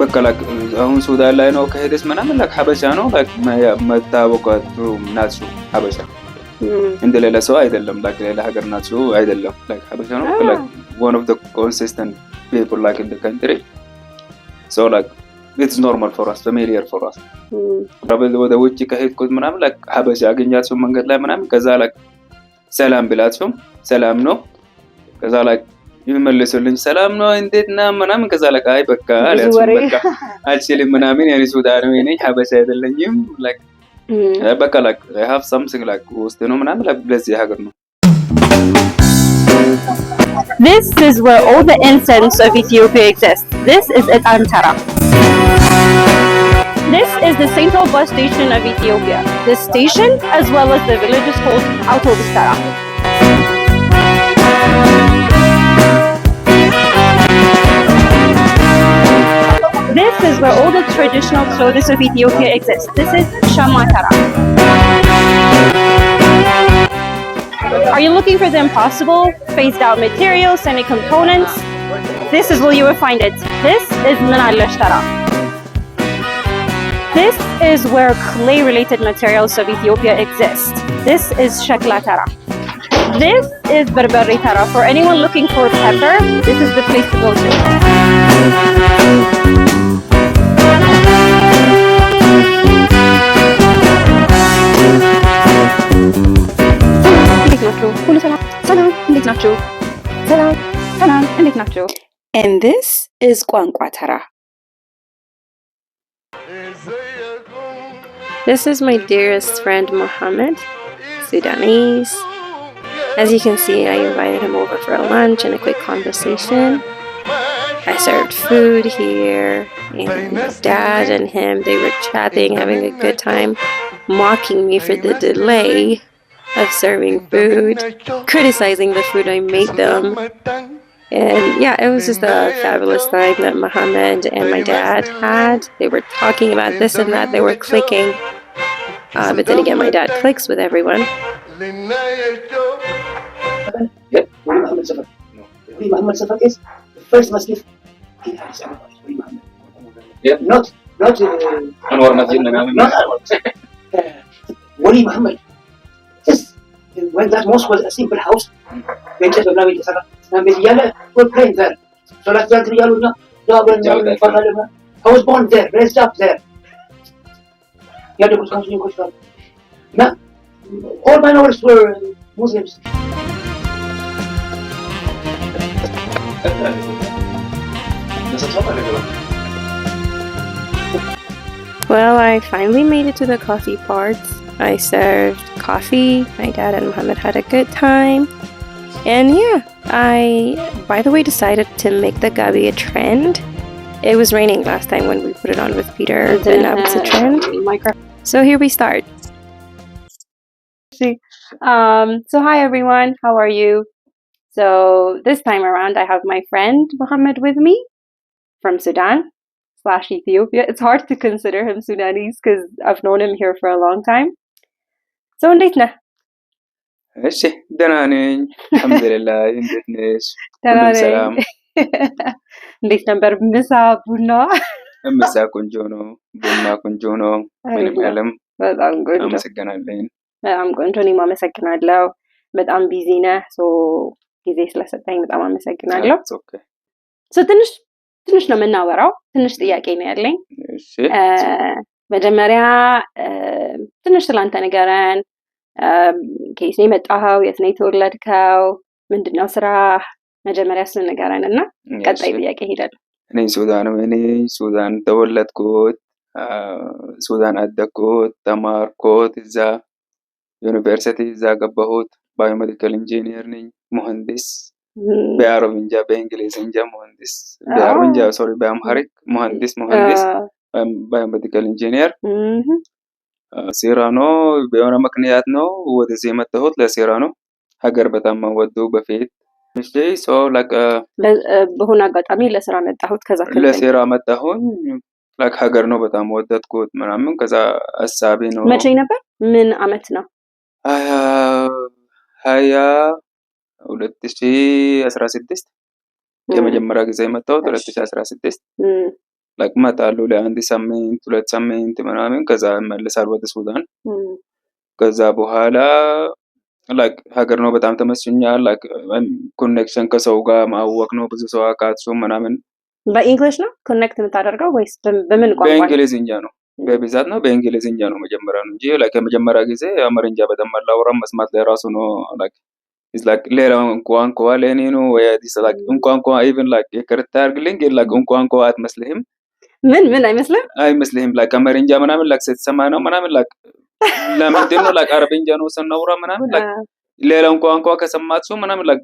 በቃ አሁን ሱዳን ላይ ነው ከሄደስ ምናምን ሀበሻ ነው መታወቃቱ ናቸው ሀበሻ እንደሌላ ሰው አይደለም ሌላ ሀገር ናቸው አይደለም ሀበሻ ነው one of the consistent people in the country so it's normal for us familiar for us ወደ ውጭ ከሄድኩት ምናምን ሀበሻ አገኛቸው መንገድ ላይ ምናምን ከዛ ሰላም ብላቸው ሰላም ነው ከዛ ይመልሱልኝ ሰላም ነው እንዴት ነህ ምናምን ከዛ አይ በቃ በቃ አልችልም ምናምን ያኔ ሱዳናዊ ነኝ ሀበሻ አይደለኝም በቃ I have something ውስጥ ነው ምናምን ለዚህ ሀገር ነው This is where all the incense of Ethiopia exists. This is Etan Tara. This is the central bus station of Ethiopia. This station, as well as the village, is called Autobus Tara. This is where all the traditional clothes of Ethiopia exist. This is Shama Tara. Are you looking for the impossible, phased out materials, semi-components? This is where you will find it. This is Minalash Tara. This is where clay-related materials of Ethiopia exist. This is Shakla Tara. This is Berberi Tara. For anyone looking for pepper, this is the place to go to. And this is Kwankwa Tara. This is my dearest friend Mohammed, Sudanese. As you can see, I invited him over for a lunch and a quick conversation. I served food here, and my dad and him, they were chatting, having a good time, mocking me for the delay of serving food, criticizing the food I made them. And yeah, it was just a fabulous time that Mohammed and my dad had. They were talking about this and that, they were clicking. But then again, my dad clicks with everyone. Muhammad Safar is the first Muslim in Addis Ababa. Not Anwar Masjid. Wali Muhammad. Just when that mosque was a simple house, we're playing there. So I was born there, raised up there. All my neighbors were Muslims. Well, I finally made it to the coffee part. I served coffee. My dad and Mohammed had a good time. And yeah, I, by the way, decided to make the gabi a trend. It was raining last time when we put it on with Peter, but now it's a trend. So here we start. So hi everyone, how are you? So this time around I have my friend Mohammed with me from Sudan/Ethiopia. It's hard to consider him Sudanese because I've known him here for a long time. So እንዴት ነህ? እሺ ደህና ነኝ አልሐምዱሊላህ እንዴት ነሽ? ደህና ነኝ። እንዴት ነበር ምሳ ቡና? ምሳ ቆንጆ ነው፣ ቡና ቆንጆ ነው። ምንም ያለም በጣም ቆንጆ። አመሰግናለሁ። በጣም ቆንጆ። እኔም አመሰግናለሁ። በጣም ቢዚ ነህ፣ ጊዜ ስለሰጠኝ በጣም አመሰግናለሁ። ትንሽ ነው የምናወራው። ትንሽ ጥያቄ ነው ያለኝ። እሺ መጀመሪያ ትንሽ ስላንተ ንገረን። ከየት ነው የመጣኸው? የት ነው የተወለድከው? ምንድነው ስራ? መጀመሪያ እሱን ንገረን እና ቀጣይ ጥያቄ ሄዳለሁ። እኔ ሱዳን ተወለድኩት፣ ሱዳን አደግኩት፣ ተማርኩት፣ እዛ ዩኒቨርሲቲ እዛ ገባሁት። ባዮሜዲካል ኢንጂነር ነኝ፣ መሐንዲስ በአረብኛ በእንግሊዝኛ መሐንዲስ፣ በአምሃሪክ መሐንዲስ ባዮሜዲካል ኢንጂነር። ስራ ነው፣ በሆነ ምክንያት ነው ወደዚህ የመጣሁት። ለስራ ነው። ሀገር በጣም ወደው በፊት በሆነ አጋጣሚ ለስራ መጣሁት። ከዛ ለስራ መጣሁኝ። ሀገር ነው በጣም ወደድኩት ምናምን። ከዛ ሀሳቤ ነው። መቼ ነበር? ምን አመት ነው? 2016 የመጀመሪያ ጊዜ የመጣሁት 2016 ላይክ መጣሉ ለአንድ ሳምንት 2 ሳምንት ምናምን ከዛ ይመለሳል ወደ ሱዳን። ከዛ በኋላ ላይክ ሀገር ነው በጣም ተመስኛል። ላይክ ኮኔክሽን ከሰው ጋር ማወቅ ነው ብዙ ሰው አውቃችሁ ምናምን። በእንግሊሽ ነው ኮኔክት የምታደርገው ወይስ በምን ቋንቋ? በእንግሊዝኛ ነው በብዛት ነው በእንግሊዝኛ ነው መጀመሪያ ነው እንጂ ላይክ የመጀመሪያ ጊዜ አማርኛ በጣም አላወራም መስማት ላይ ራሱ ነው ላይክ is like ሌላ ቋንቋ ለኔ ነው ወይ this like ቋንቋ even like ይቅርታ አድርግልኝ ግን like ቋንቋ አትመስልህም። ምን አይመስልህም like አማርኛ ምናምን like ስትሰማ ነው ምናምን like ለምንድን ነው like አረብኛ ነው ስናወራ ምናምን like ሌላውን ቋንቋ ከሰማችሁ ምናምን like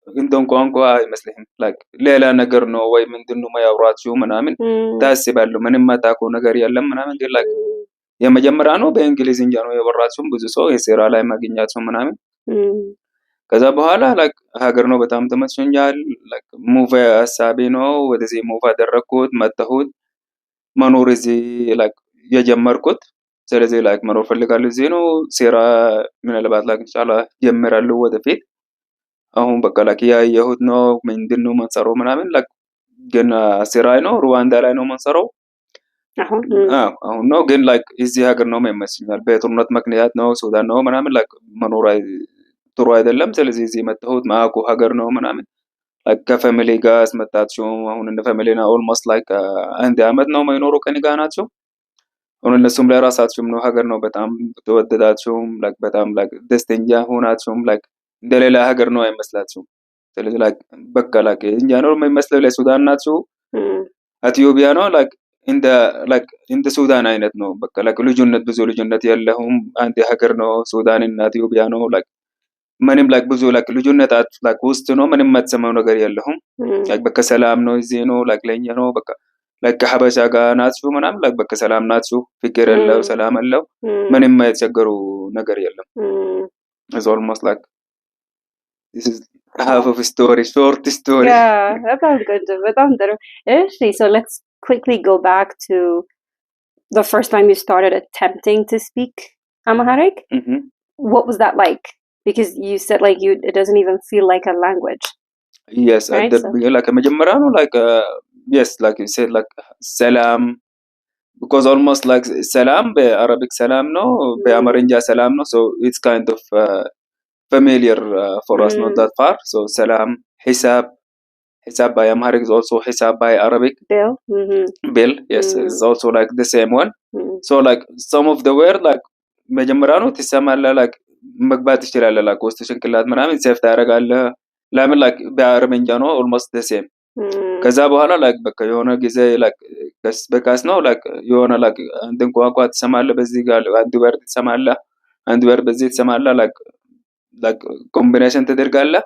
እንደውን ቋንቋ አይመስልህም like ሌላ ነገር ነው ወይ ምንድን ነው የማያወራችሁ ምናምን ታስባለህ። ምንም የማታውቀው ነገር የለም ምናምን ግን like የመጀመሪያ ነው በእንግሊዝኛ ነው ያወራችሁ ብዙ ሰው የስራ ላይ ማግኛችሁ ምናምን። ከዛ በኋላ like ሀገር ነው በጣም ተመስኛል። like ሙቭ ሀሳቤ ነው ወደዚህ ሙቭ አደረኩት መጣሁት መኖር እዚህ like የጀመርኩት። ስለዚህ like መኖር ፈልጋለሁ እዚህ ነው ስራ ምናልባት like ኢንሻአላህ ጀምራለሁ ወደፊት። አሁን በቃ like ያየሁት ነው ምንድን ነው የምንሰራው ምናምን like ግን ስራ ነው ሩዋንዳ ላይ ነው የምንሰራው አሁን ነው ግን like እዚህ ሀገር ነው የማይመስኛል በጦርነት ምክንያት ነው ሱዳን ነው ምናምን like መኖር ጥሩ አይደለም። ስለዚህ እዚህ መጣሁት ማቁ ሀገር ነው ምናምን like ከፋሚሊ ጋር አስመጣችሁ አሁን እንደ ፋሚሊ ነው almost like አንድ አመት ነው የማይኖረው ከኔ ጋር ናቸው። አሁን እነሱም ለራሳቸውም ነው ሀገር ነው በጣም ተወደዳቸውም like በጣም like ደስተኛ ሆናቸውም like እንደሌላ ሀገር ነው አይመስላቸውም። ስለዚህ like በቃ like እኛ ነው የማይመስለው ለሱዳን ናቸው ኢትዮጵያ ነው like እንደ ሱዳን አይነት ነው በቃ like ልዩነት ብዙ ልዩነት የለውም። አንድ ሀገር ነው ሱዳን እና ኢትዮጵያ ነው like ምንም like ብዙ like ልዩነታት like ውስጥ ነው ምንም የማትሰማው ነገር የለውም። like በቃ ሰላም ነው እዚህ ነው like ለኛ ነው በቃ like ከሀበሻ ጋር ናችሁ ምናምን like በቃ ሰላም ናችሁ ፍቅር አለው ሰላም አለው ምንም የማይቸገሩ ነገር የለም። it's almost like this is half of a story short story. Yeah, በጣም ጥሩ። እሺ so let's quickly go back to the first time you started attempting to speak Amharic. What was that like? Because you said like it doesn't even feel like a language. Yes, right? Like መጀመሪያ ነው like yes like you said like ሰላም because almost like ሰላም በአረቢክ ሰላም ነው በአማርኛ ሰላም ነው so it's kind of familiar for us not that far. So ሰላም hisab by Amharic is also hisab by Arabic. Bill yes is also like the same one. So like some of the word like መጀመሪያ ነው ትሰማለህ like መግባት ይችላል like ውስጥ ጭንቅላት ምናምን ሴፍ ታደርጋለህ ለምን like በአረብኛ ነው almost the same። ከዛ በኋላ like በቃ የሆነ ጊዜ like በቃስ ነው like የሆነ like አንድን ቋንቋ ትሰማለህ በዚህ ጋር አንድ ወርድ ትሰማለህ አንድ ወርድ በዚህ ትሰማለህ like ኮምቢኔሽን ተደርጋለህ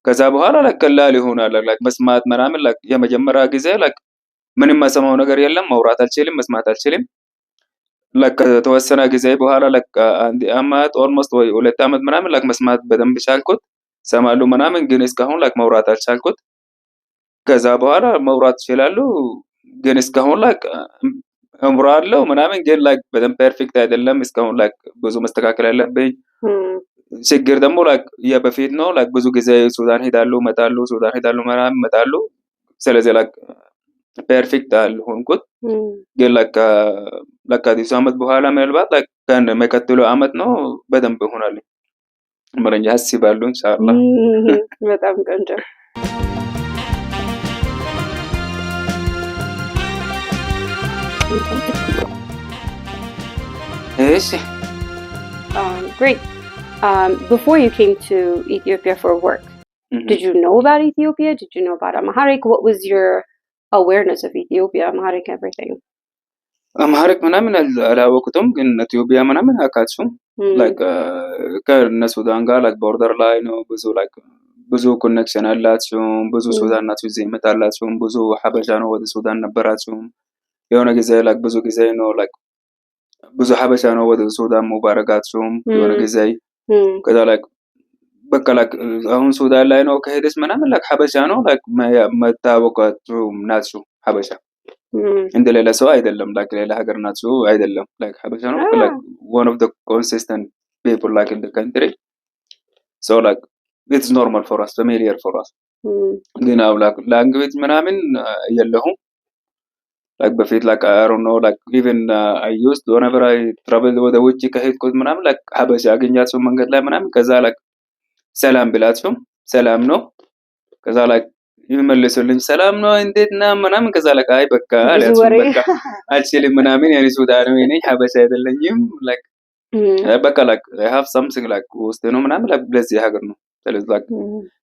ከዛ በኋላ like ቀላል ይሆናል like መስማት ምናምን like የመጀመሪያ ጊዜ like ምንም የማሰማው ነገር የለም ማውራት አልችልም መስማት አልችልም like ተወሰነ ጊዜ በኋላ like አንድ አመት almost ወይ 2 አመት ምናምን like መስማት በደንብ ቻልኩት ሰማሉ ምናምን ግን እስካሁን like ማውራት አልቻልኩት። ከዛ በኋላ ማውራት ይችላሉ ግን እስካሁን like እምራለሁ ምናምን ግን like በደንብ ፐርፌክት አይደለም እስካሁን like ብዙ መስተካከል አለብኝ። ችግር ደግሞ like የበፊት ነው like ብዙ ጊዜ ሱዳን ሄዳሉ መጣሉ ሱዳን ሄዳሉ ምናምን መጣሉ ስለዚህ like ፐርፌክት አልሆንኩት ግን like አዲስ አመት በኋላ ምናልባት like ከን መከተለው አመት ነው በደንብ ይሆናል አማርኛ አስባለሁ ኢንሻአላህ። በጣም ቆንጆ። Yes. Great. Before you came to Ethiopia for work, did you know about Ethiopia? Did you know about Amharic? What was your awareness of Ethiopia, Amharic, everything? Amharic ምናምን አላወቅኩም ግን ኢትዮጵያ ምናምን አውቃችሁ like ከሱዳን ጋር like border ላይ ነው ብዙ ኮኔክሽን አላችሁ ብዙ ሱዳን ናችሁ እዚህ መጣላችሁ ብዙ ሀበሻ ነው ወደ ሱዳን ነበራችሁ የሆነ ጊዜ like ብዙ ጊዜ ነው like ብዙ ሀበሻ ነው ወደ ሱዳን ሙባረካችሁ የሆነ ጊዜ ከዛ like በቃ like አሁን ሱዳን ላይ ነው ከሄደስ ምናምን like ሀበሻ ነው like መታወቃችሁ ናችሁ ሀበሻ እንደሌላ ሰው አይደለም like ሌላ ሀገር ናችሁ አይደለም like ሀበሻ ነው like one of the consistent people like in the country so like it's normal for us familiar for us ግን like language ምናምን የለውም like በፊት like I don't know like even I used whenever I travel ወደ ውጭ ከሄድኩት ምናምን like ሀበሻ አገኛቸው መንገድ ላይ ምናምን ከዛ like ሰላም ብላቸው ሰላም ነው ከዛ like ይመልሱልኝ ሰላም ነው እንዴት ነህ ምናምን ከዛ like አይ በቃ አልያዝኩም በቃ አልችልም ምናምን ያኔ ሱዳናዊ ነኝ ሀበሻ አይደለኝም like በቃ like I have something like ውስጥ ነው ምናምን like ለዚህ ሀገር ነው ስለዚህ like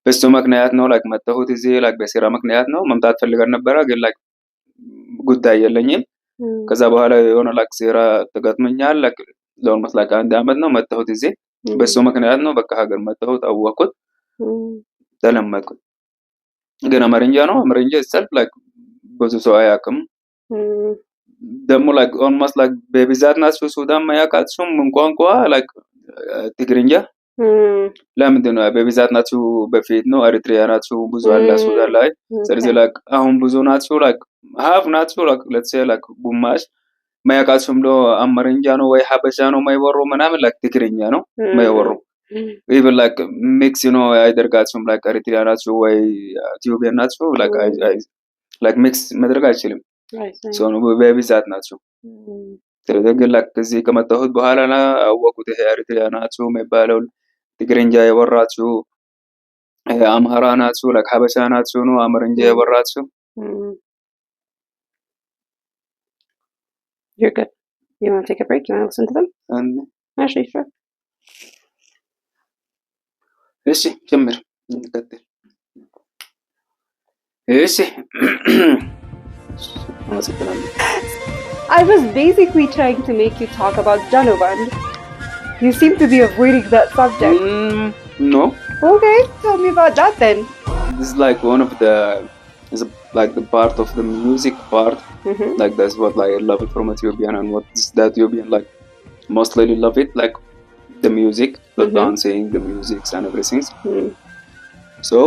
በሱ ምክንያት ነው like መጣሁት እዚህ like በስራ ምክንያት ነው መምጣት ፈልገን ነበረ ግን like ጉዳይ የለኝም ከዛ በኋላ የሆነ like ስራ ተገጥመኛል like ለኦልሞስት like አንድ አመት ነው መጣሁት እዚህ በሱ ምክንያት ነው በቃ ሀገር መጣሁት አወቅኩት ተለመድኩት ግን አማርኛ ነው አማርኛ itself like ብዙ ሰው አያውቅም ደግሞ like almost like በብዛት ናቸው ሱዳን ማያውቃቸውም ቋንቋ like ትግርኛ ለምንድን ነው በብዛት ናቸው በፊት ነው ኤሪትሪያ ናቸው ብዙ አለ ሱዳን ላይ ስለዚህ like አሁን ብዙ ናቸው like half ናቸው like let's say like ግማሽ ማያውቃቸውም ነው አማርኛ ነው ወይ ሀበሻ ነው ማይወሩ ምናምን like ትግርኛ ነው ማይወሩ even like mix አይደርጋቸውም like ኤሪትሪያ ናቸው ወይ ኢትዮጵያ ናቸው like like mix ማድረግ አይችልም so ነው በብዛት ናቸው ስለዚህ ግን like እዚህ ከመጣሁት በኋላ አወቁት ይሄ ኤሪትሪያ ናቸው የሚባለው ትግርኛ ያወራቸው አማራ ናቸው like ሀበሻ ናቸው ነው አማርኛ ያወራቸው You're good. You want to take a break? You want to listen to them? Actually, sure. እሺ ጀምር እንቀጥል እሺ I was basically trying to make you talk about Janoband. You seem to be avoiding that subject. No. Okay, tell me about that then. This is like one of the is like the part of the music part. Like that's what like I love it from Ethiopian and what is that Ethiopian like mostly love it like the music, the dancing, the music and everything. So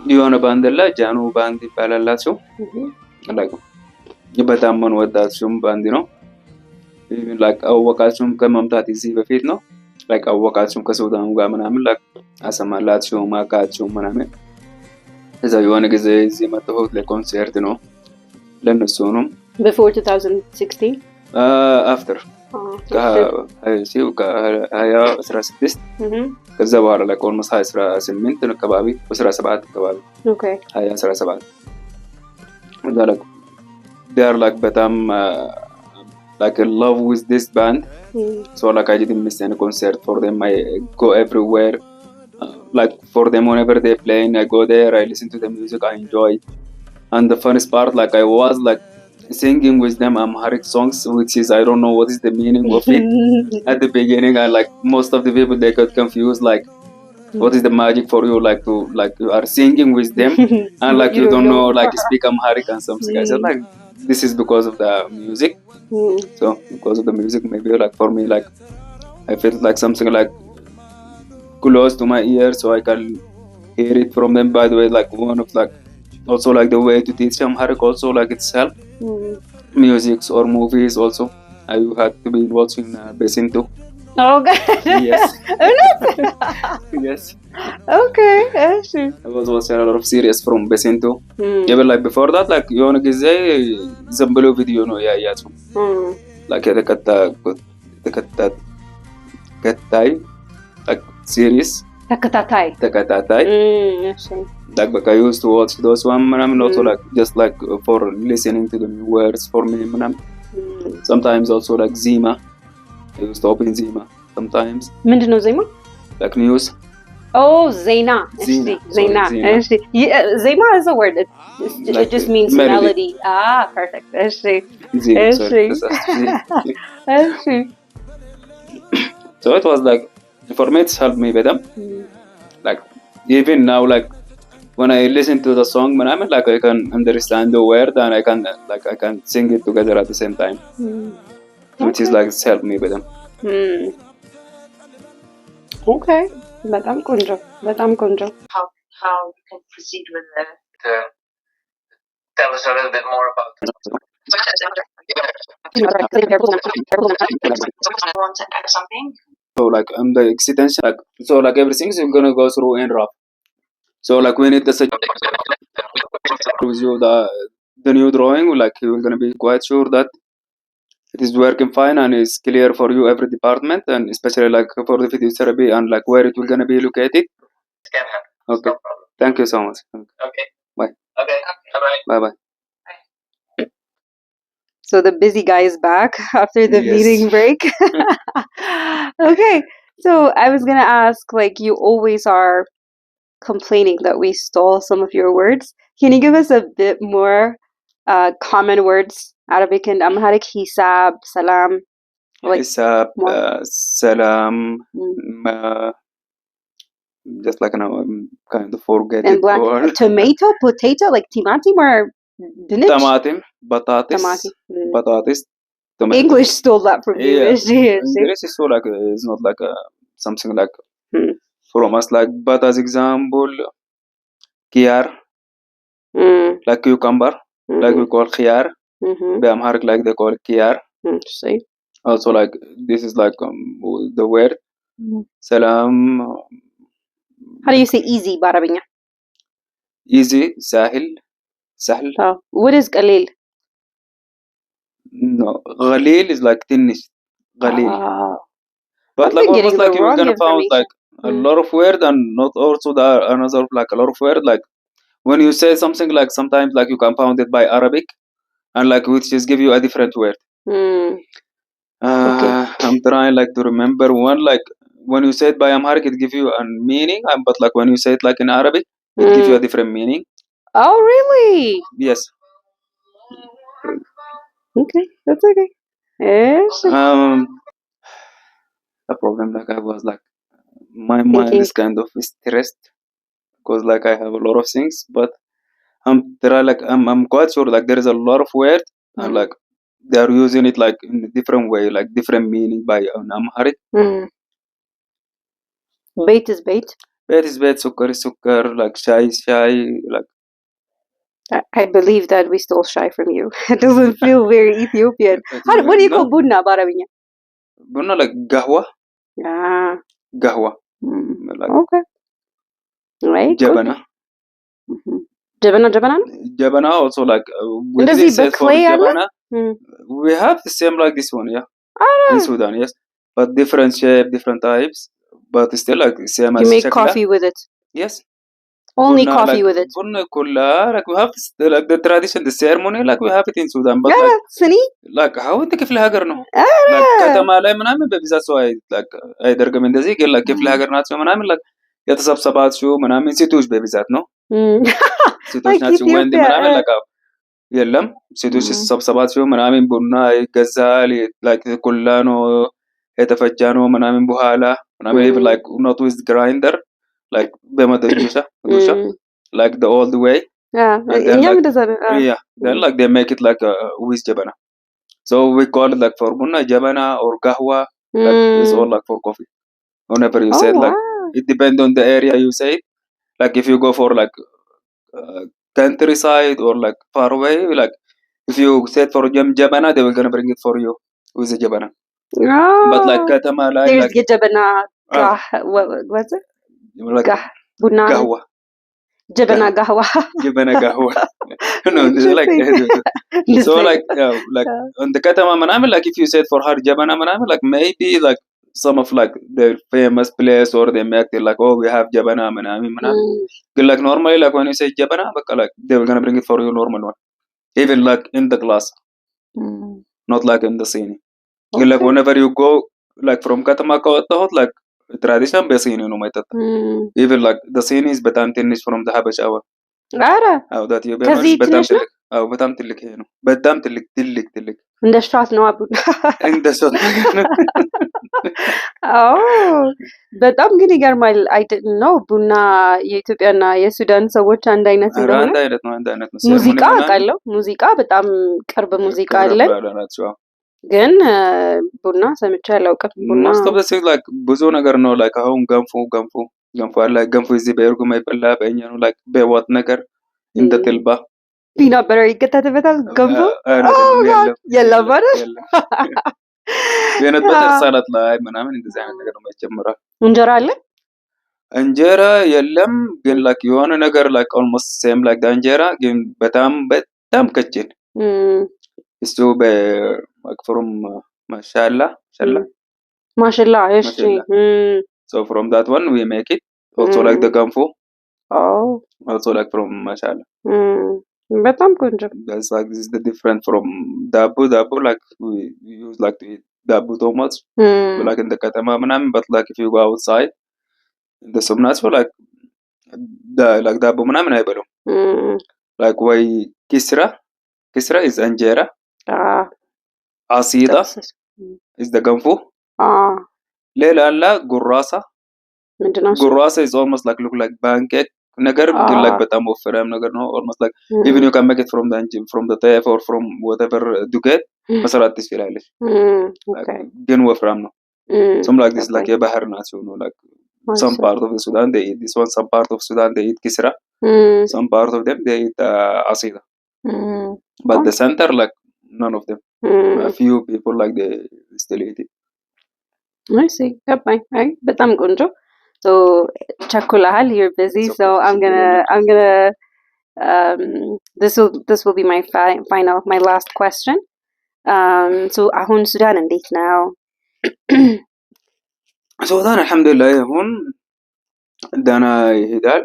you want a band la Janu band ይባላላቸው like በጣም ወዳችሁም ባንድ ነው even like አወቃችሁም ከመምጣት እዚህ በፊት ነው like አወቃችሁም ከሱዳን ጋር ምናምን like አሰማላችሁ ማቃችሁ ምናምን እዛ የሆነ ጊዜ እዚህ መጣሁት ለኮንሰርት ነው ለነሱ ነው before 2016 after ከ2016 ከዛ በኋላ ላይ ኦልሞስት 18 አካባቢ 17 አካባቢ okay 2017 እዛ ላይ they are like በጣም like in love with this band so like I didn't miss any concert for them I go everywhere like for them whenever they play I go there I listen to the music I enjoy and the funniest part like I was like singing with them Amharic songs which is I don't know what is the meaning of it at the beginning I like most of the people they got confused like what is the magic for you like to like you are singing with them and like you don't know like speak Amharic and something I said like this is because of the music so because of the music maybe like for me like I felt like something like close to my ear so I can hear it from them by the way like one of like also like the way to teach Amharic also like itself music or movies also I had to be watching Besinto oh god yes yes okay I was watching a lot of series from Besinto even like before that like የሆነ ጊዜ ዝም ብሎ ቪዲዮ ነው ያያችሁ like ተከታታይ like series ተከታታይ like but I used to watch those one ምናምን also like just like for listening to the new words for me ምናምን sometimes also like Zima I used to open Zima sometimes ምንድነው ዜማ like news oh Zena Zema is a word it just means melody perfect so it was like for me it's helped me better like even now like when I listen to the song ምናምን like I can understand the word and I can sing it together at the same time which is like it's helped me better okay በጣም ቆንጆ how you can proceed with the tell us a little bit more about something so like the extension like so like everything is going to go through in rap so like we need the with you the new drawing, like you're gonna be quite sure that it is working fine and is clear for you every department, and especially like for the physiotherapy and like where it will gonna be located. Can happen. Okay. No problem. Thank you so much. Okay. Bye. Okay. Bye-bye. Bye bye. So the busy guy is back after the Yes. meeting break. Okay, so I was gonna ask, like, you always are complaining that we stole some of your words. Can you give us a bit more common words? Arabic and Amharic, hisab, salam, like Hisab, more. salam, Mm. just like now I'm kind of forget And it black all. tomato, potato, like timatim or dinich? Tamatim, batatis, Tomati. Mm. batatis, tomato. English stole that from you. Yeah. Is it? English is so like it's not like something like Hmm. from us like, but as example, kiyar, Mm. like cucumber, like we call khiyar. Mm-hmm. Amharic like they call kiyar. See? Also like this is like the word salam, How do you say easy Barabinya? easy, sahil, sahl. Oh. What is qalil? No, ghalil is like tinish, ghalil. Oh. But I've like been almost getting the like you're wrong gonna found information. like a lot of word and not also the another like a lot of word like when you say something like sometimes like you compound it by Arabic and like which just give you a different word. Mm. Okay. I'm trying like to remember one like when you say it by Amharic it give you a meaning but like when you say it like in Arabic it give you a different meaning. Oh, really? Yes. Okay, that's okay. Yes. The problem like I was like my mind Thinking. is kind of stressed because like I have a lot of things but I'm quite sure like there is a lot of words and like they are using it like in a different way, like different meaning by Amharic. Bait is bait. Bait is bait, sukkar is sukkar, like shai is shai, like I believe that we stole shy from you. It doesn't feel very Ethiopian. What do you call bunna Barabinya? bunna like gahwa. Ah. Gahwa. Like Okay. Right. jabana. Jabana. Jabana also like we Does didn't he say for clay jabana. We have the same like this one, yeah. In Sudan, yes. But different shape, different types. But still like same as you make shakla. coffee with it. Yes. Only Bunna, coffee like, with it. Bunna kulla, like we have like the tradition, the ceremony, like we have it in Sudan. But Yeah, sini. like how انت كيف الهاجر نو؟ like ከተማ ላይ ምናምን በብዛት ሰው like አይደርግም እንደዚህ ግን like ክፍለ ሀገር ናቸው ምናምን like የተሰብሰባችሁ ምናምን ሴቶች በብዛት ነው። ሴቶች ናቸው ወንድ ምናምን like የለም ሴቶች የተሰብሰባችሁ ምናምን ቡና ይገዛል like ኩላ ነው የተፈጨ ነው ምናምን በኋላ ምናምን like not with grinder like በመዶሻ like the old way. Yeah, then, like, then like they make it like with jabana. So we call it like for bunna, jabana or kahwa. Like it's all like for coffee. Whenever you say it, like it depends on the area you say it. Like if you go for like countryside or like far away, like if you say it for jabana, they will gonna bring it for you with the jabana. But like katama like there's jabana. What's it? Like bunna. Kahwa. Jabana gahwa. Jabana gahwa. No, like so like on the katama manamil like if you said for her jabana manamil like maybe like some of like the famous place or they make it like oh we have jabana manamil like normally like when you say jabana like they were gonna bring it for you normal one even like in the class not like in the scene. Like whenever you go like from katama like tradition በሲኒ ነው የማይጠጣ even like the scene is በጣም ትንሽ from the ሀበሻ ኧረ that you በጣም ትልቅ በጣም ትልቅ ይሄ ነው በጣም ትልቅ እንደ ስትራት ነው አቡ እንደ ስትራት በጣም ግን ይገርማል I didn't know ቡና የኢትዮጵያና የሱዳን ሰዎች አንድ አይነት እንደሆነ አንድ አይነት ነው ሙዚቃ አውቃለሁ ሙዚቃ በጣም ቅርብ ሙዚቃ አለ ግን ቡና ሰምቼ አላውቅም ቡና ማስተበስ like ብዙ ነገር ነው like አሁን ገንፎ አለ ገንፎ እዚህ በእርጎ የማይበላ በእኛ ነው like በወጥ ነገር እንደ ተልባ ፒና በረ ይከተተበታል ገንፎ የለም አይደል የነት በተር ሰላት ላይ ምናምን እንደዚህ አይነት ነገር ነው ይጨምራል እንጀራ አለ እንጀራ የለም ግን like የሆነ ነገር like almost same like እንጀራ ግን በጣም በጣም ቀጭን እሱ from mashallah ማሽላ እሺ so from that one we make it also like the ganfo also like from mashallah በጣም ቆንጆ that's like this is the different from ዳቦ like we use like to eat ዳቦ too much like in the katama ምናምን but like if you go outside in the somnats for like ዳቦ ምናምን አይበሉም like ወይ kisra is እንጀራ አሲዳ is the ganfo ሌላ አለ ጉራሳ ምንድነው ጉራሳ is almost like look like pancake ነገር ግን like በጣም ወፍራም ነገር ነው almost like even you can make it from the type or from whatever ዱቄት መስራት ትችላለሽ ግን ወፍራም ነው some like this like የባህር ናቸው ነው like some part of Sudan they eat this one some part of Sudan they eat kisra some part of them they eat asida but the center like none of them a few people like they still eat it I see ገባኝ አይ በጣም ቆንጆ so ቸኩለሃል you're busy so I'm gonna this will be my my last question so አሁን ሱዳን እንዴት ነው ሱዳን አልহামዱሊላህ አሁን ደህና ይሄዳል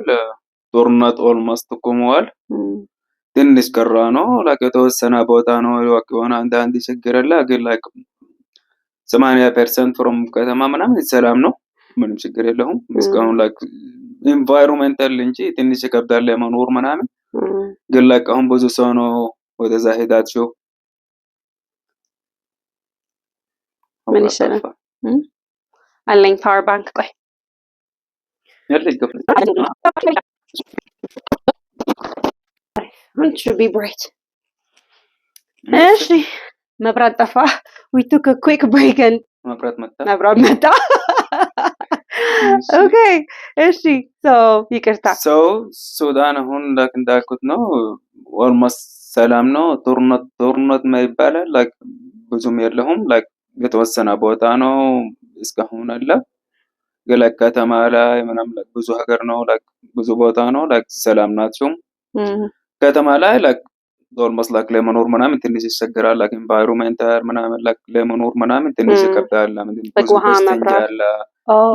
ጦርነት ኦልሞስት ቆመዋል ትንሽ ቀራ ነው like የተወሰነ ቦታ ነው የሆነ አንዳንድ ችግር አለ ግን like 80% from ከተማ ምናምን ሰላም ነው ምንም ችግር የለውም እስካሁን like environmental እንጂ ትንሽ ይከብዳል ለመኖር ምናምን ግን like አሁን ብዙ ሰው ነው ወደዛ ሄዳቸው ምን ይሰራል አለኝ ፓወር ባንክ ቆይ ያለኝ ገብ it should be bright እሺ መብራት ጠፋ we took a quick break and መብራት መጣ okay እሺ so ይቅርታ so ሱዳን አሁን እንዳልኩት ነው almost ሰላም ነው ጦርነት ማይባል like ብዙም የለውም like የተወሰነ ቦታ ነው እስካሁን አለ ገለካ ከተማ ላይ ምናምን ብዙ ሀገር ነው like ብዙ ቦታ ነው like ሰላም ናቸው ከተማ ላይ like almost like ለመኖር ምናምን ትንሽ ይቸገራል like environmental ምናምን like ለመኖር ምናምን ትንሽ ይከብዳል ብዙ በስተኛል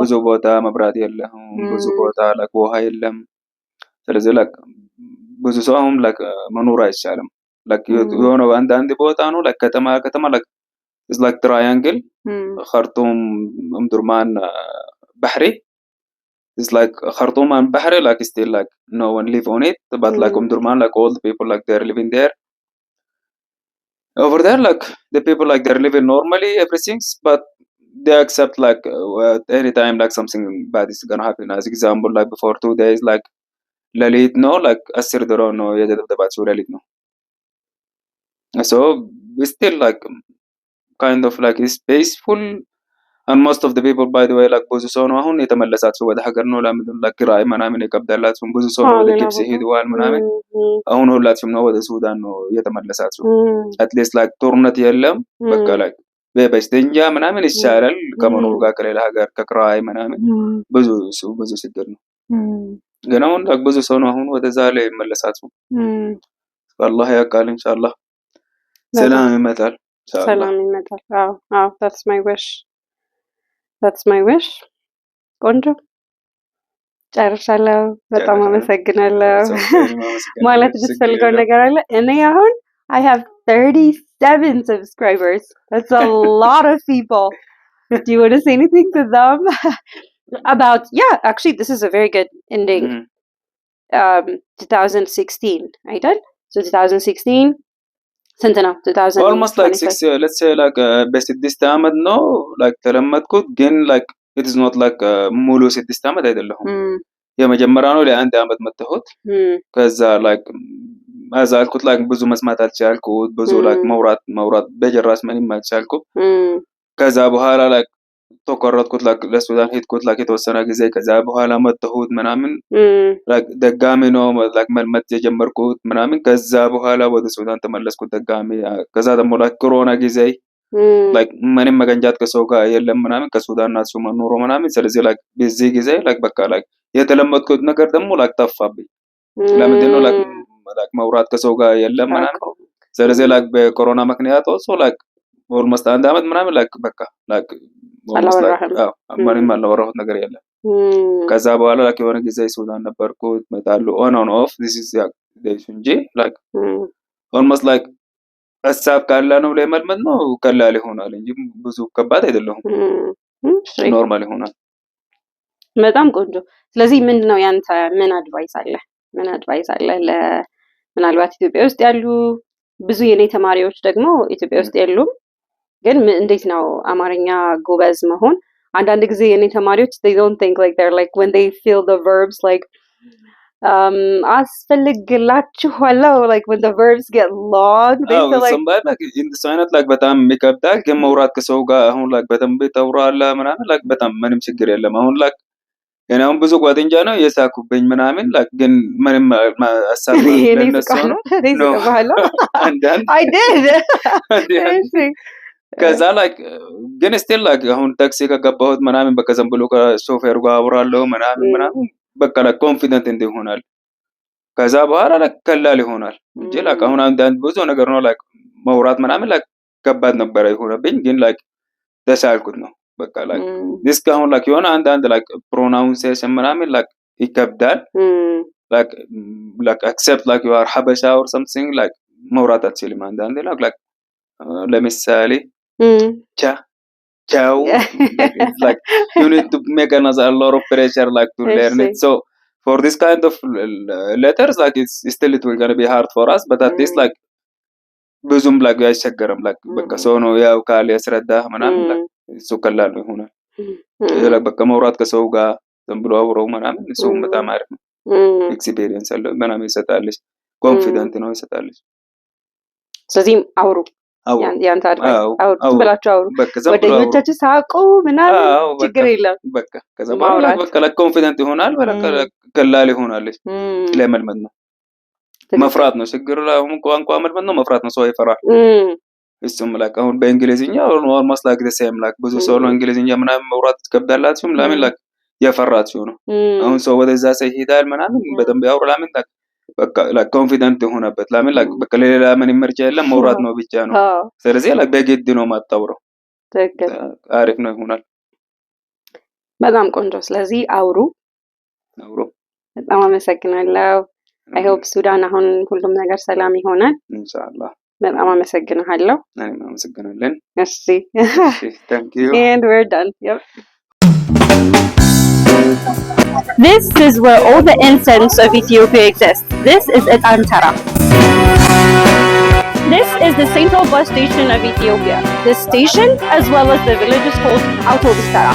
ብዙ ቦታ መብራት የለም ብዙ ቦታ like ውሃ የለም ስለዚህ like ብዙ ሰው አሁን like መኖር አይቻልም like የሆነ አንዳንድ ቦታ ነው like ከተማ like is like triangle خرطوم درمان بحري it's like Khartoum and Bahri like still like no one live on it but like Durman like all the people like they're living there over there like the people like they're living normally everything but they accept like anytime like something bad is gonna happen as example like before 2 days like lalit no like asir daro no yadabdabatsu lalit no so we still like kind of like is peaceful and most of the people by the way like ብዙ ሰው ነው አሁን የተመለሳቸው ወደ ሀገር ነው ለምንድን like ራይ ምናምን የከብዳላቸው ብዙ ሰው ነው ወደ ግብጽ ሄደዋል ምናምን አሁን ሁላችሁም ነው ወደ ሱዳን ነው የተመለሳቸው at least like ጦርነት የለም በቃ like በበስተኛ ምናምን ይሻላል ከመኖር ጋር ከሌላ ሀገር ከክራይ ምናምን ብዙ ችግር ነው ግን አሁን like ብዙ ሰው ነው አሁን ወደዛ ላይ ይመለሳቸው والله ያቃል ኢንሻአላህ ሰላም ይመጣል ሰላም ይመጣል አዎ that's my wish ቆንጆ ጨርሻለሁ በጣም አመሰግናለሁ ማለት ብትፈልገው ነገር አለ እኔ አሁን I have 37 subscribers that's a lot of people do you want to say anything to them about actually this is a very good ending 2016 አይደል so 2016 ስንት ነው 2000 almost like 6 let's say like በስድስት አመት ነው like ተለመድኩት ግን like it is not like ሙሉ 6 አመት አይደለም የመጀመሪያ ነው ለአንድ አመት መተሁት ከዛ like አዛልኩት like ብዙ መስማት አልቻልኩት ብዙ like መውራት በጀራስ ምንም አልቻልኩት ከዛ በኋላ like ተቆረጥኩት like ለሱዳን ሄድኩት like የተወሰነ ጊዜ ከዛ በኋላ መተሁት ምናምን like ደጋሚ ነው like መልመድ የጀመርኩት ምናምን ከዛ በኋላ ወደ ሱዳን ተመለስኩት ደጋሚ ከዛ ደግሞ like ኮሮና ጊዜ like ምንም መገንጃት ከሰው ጋር የለም ምናምን ከሱዳን ናቸው መኖር ምናምን ስለዚህ like በዚህ ጊዜ like በቃ like የተለመድኩት ነገር ደግሞ like ጠፋብኝ ለምንድን ነው like መውራት ከሰው ጋር የለም ምናምን። ስለዚህ ላይክ በኮሮና ምክንያት also like ኦልሞስት 1 አመት ምናምን ላይክ በቃ ላይክ ምንም አላወራሁት ነገር የለም። ከዛ በኋላ ላይክ የሆነ ጊዜ ሱዳን ነበርኩት እመጣለሁ on and off this is እንጂ ላይክ ኦልሞስት ላይክ ሀሳብ ካለ ነው ለመልመድ ነው ቀላል ይሆናል እንጂ ብዙ ከባድ አይደለም። ኖርማል ይሆናል። በጣም ቆንጆ። ስለዚህ ምንድነው ያንተ ምን አድቫይስ አለ ምናልባት ኢትዮጵያ ውስጥ ያሉ ብዙ የኔ ተማሪዎች ደግሞ ኢትዮጵያ ውስጥ የሉም፣ ግን እንዴት ነው አማርኛ ጎበዝ መሆን? አንዳንድ ጊዜ የኔ ተማሪዎች they don't think like they're like when they feel the verbs like አስፈልግላችኋለሁ like when the verbs get long they feel like somebody like in the sign like በጣም የሚከብዳል። ግን መውራት ከሰው ጋር አሁን like በደንብ ታወራለህ ምናምን like በጣም ምንም ችግር የለም። አሁን like እኔ አሁን ብዙ ጓደኛ ነው የሳኩብኝ ምናምን like ግን ምንም ሀሳብ ለነሱ ነው I did ከዛ like ግን still like አሁን ታክሲ ከገባሁት ምናምን በቃ ዝም ብሎ ከሾፌሩ ጋር አወራለሁ ምናምን በቃ like confident እንዲሆናል። ከዛ በኋላ like ቀላል ይሆናል እንጂ like አሁን አንዳንድ ብዙ ነገር ነው like መውራት ምናምን like ከባድ ነበር ይሆነብኝ፣ ግን like ተሻልኩት ነው በቃ like this አሁን like የሆነ አንዳንድ like pronunciation ምናምን like ይከብዳል like accept like you are habasha or something like መውራት አትችልም አንዳንዴ like ለምሳሌ ciao it's like you need to make a lot of pressure like to learn it. So for this kind of letters like it's still it will gonna be hard for us, but at least like ብዙም like ያስቸገረም like በቃ ሰው ነው ያው ካለ ያስረዳህ ምናምን like እሱ ቀላል ነው ይሆናል። በቃ መውራት ከሰው ጋር ዝም ብሎ አውሮ ምናምን እሱ በጣም አሪፍ ነው። ኤክስፒሪየንስ አለ ምናምን ይሰጣልሽ፣ ኮንፊደንት ነው ይሰጣልሽ። ስለዚህ አውሩ ያንተ አውሩ ብላችሁ አውሩ፣ ወደኞቻችሁ ሳቁ ምናምን ችግር የለም በቃ ከዛ በኋላ በቃ ኮንፊደንት ይሆናል፣ በቃ ቀላል ይሆናልሽ። ለመልመድ ነው መፍራት ነው ችግር አሁን ቋንቋ መልመድ ነው መፍራት ነው። ሰው ይፈራል እሱም like አሁን በእንግሊዝኛ almost like the same like ብዙ ሰው ነው እንግሊዝኛ ምናምን መውራት ይከብዳላችሁ ለምን like የፈራችሁ ነው። አሁን ሰው ወደዛ ሲሄዳል ምናምን በደንብ ያወራ ለምን በቃ like confident ሆነበት ለምን like በቃ ሌላ ምን ምርጫ የለም መውራት ነው ብቻ ነው። ስለዚህ like በግድ ነው ማጣውረው። ትክክል አሪፍ ነው ይሆናል። በጣም ቆንጆ። ስለዚህ አውሩ። በጣም አመሰግናለሁ። I hope ሱዳን አሁን ሁሉም ነገር ሰላም ይሆናል ኢንሻአላህ። በጣም አመሰግናለሁ። እኔም አመሰግናለሁ። እሺ thank you and we're done. Yep. This is where all the incense of Ethiopia exists. This is Etan Tara. This is the central bus station of Ethiopia. This station, as well as the village, is called Autobus Tara.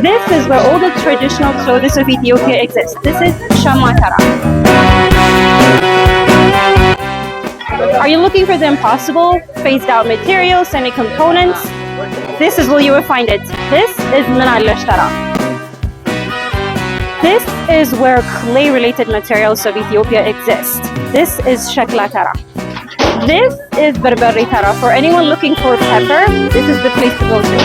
This is where all the traditional clothes of Ethiopia exist. This is Shama Tara. Are you looking for the impossible, phased out materials, semi-components? This is where you will find it. This is Minalesh Tara. This is where clay-related materials of Ethiopia exist. This is Shekla Tara. This is Berberi Tara. For anyone looking for pepper, this is the place to go to.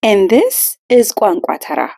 And this is Kwankwa Tara.